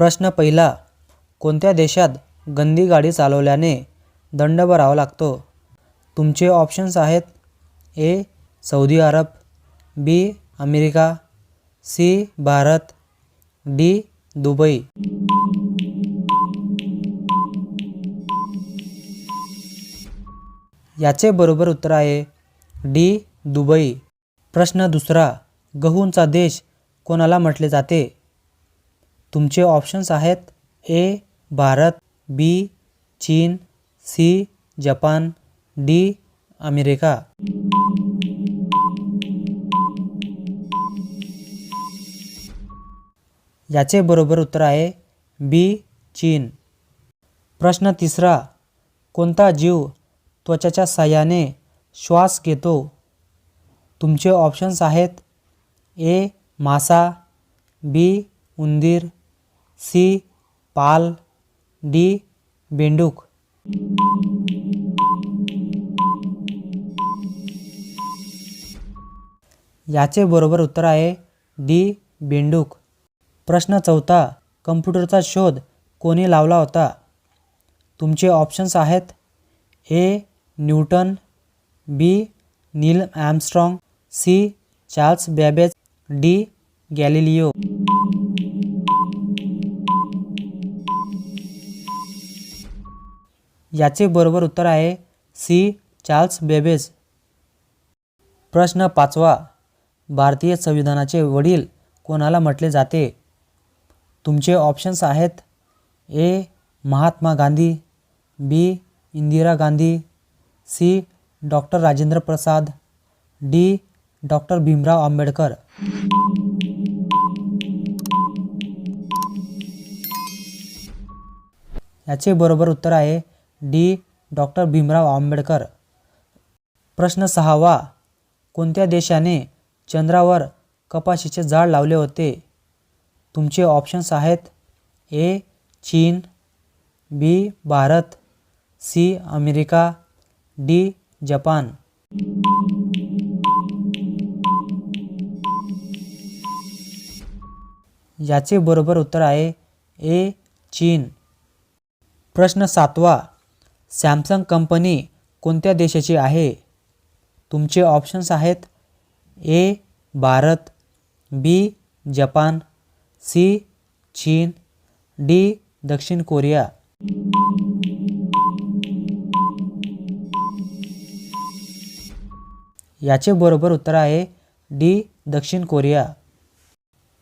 प्रश्न पहिला, कोणत्या देशात गंदी गाडी चालवल्याने दंड भरावा लागतो? तुमचे ऑप्शन्स आहेत A. Saudi Arab, B. America, C. Bharat, D. Dubai. याचे बरोबर उत्तर आहे डी. दुबई. प्रश्न दुसरा, गहूंचा देश कोणाला म्हटले जाते? तुमचे ऑप्शन्स आहेत ए. भारत, बी. चीन, सी. Japan, D. अमेरिका. याचे बरोबर उत्तर आहे बी. चीन. प्रश्न तिसरा, कोणता जीव त्वचेच्या साहाय्याने श्वास घेतो? तुमचे ऑप्शन्स आहेत ए. मासा, बी. उंदीर, सी. पाल, डी. बेंडूक. याचे बरोबर उत्तर आहे डी. बेंडूक. प्रश्न चौथा, कम्प्युटरचा शोध कोणी लावला होता? तुमचे ऑप्शन्स आहेत A. Newton, B. Neil Armstrong, C. Charles Babbage, D. Galileo. याचे बरोबर उत्तर आहे सी. Charles Babbage. प्रश्न पाचवा, भारतीय संविधानाचे वडील कोणाला म्हटले जाते? तुमचे ऑप्शन्स आहेत ए. महात्मा गांधी, बी. Indira Gandhi, C. Doctor Rajendra Prasad, D. Doctor Bhimrao Ambedkar. याचे बरोबर उत्तर आहे डी. डॉक्टर भीमराव आंबेडकर. प्रश्न सहावा, कोणत्या देशाने चंद्रावर कपाशीचे झाड लावले होते? तुमचे ऑप्शन्स आहेत ए. चीन, B. Bharat, C. America, D. Japan. याचे बरोबर उत्तर आहे ए. चीन. प्रश्न सातवा, सॅमसंग कंपनी कोणत्या देशाची आहे? तुमचे ऑप्शन्स आहेत A. Bharat, B. Japan, C. चीन, डी. दक्षिण कोरिया. याचे बरोबर उत्तर आहे डी. दक्षिण कोरिया.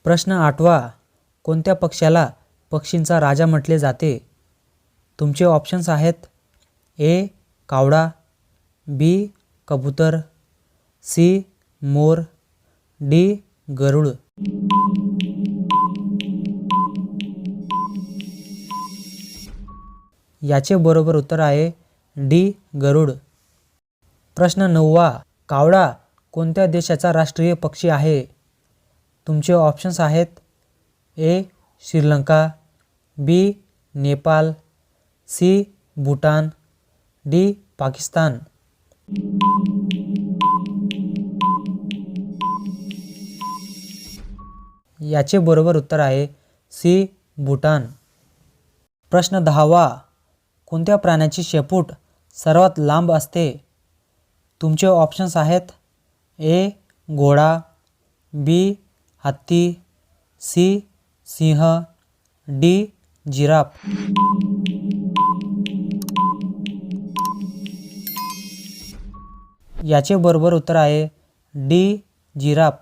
प्रश्न आठवा, कोणत्या पक्ष्याला पक्षींचा राजा म्हटले जाते? तुमचे ऑप्शन्स आहेत ए. कावळा, बी. कबूतर, सी. मोर, डी. गरुड. याचे बरोबर उत्तर आहे डी. गरुड. प्रश्न नववा, कावळा कोणत्या देशाचा राष्ट्रीय पक्षी आहे? तुमचे ऑप्शन्स आहेत ए. श्रीलंका, बी. नेपाळ, सी. भूटान, डी. पाकिस्तान. याचे बरोबर उत्तर आहे सी. भूटान. प्रश्न दहावा, कोणत्या प्राण्याची शेपूट सर्वात लांब असते? तुमचे ऑप्शन्स आहेत ए. घोडा, बी. हत्ती, सी. सिंह, डी. जिराफ. याचे बरोबर उत्तर आहे डी. जिराफ.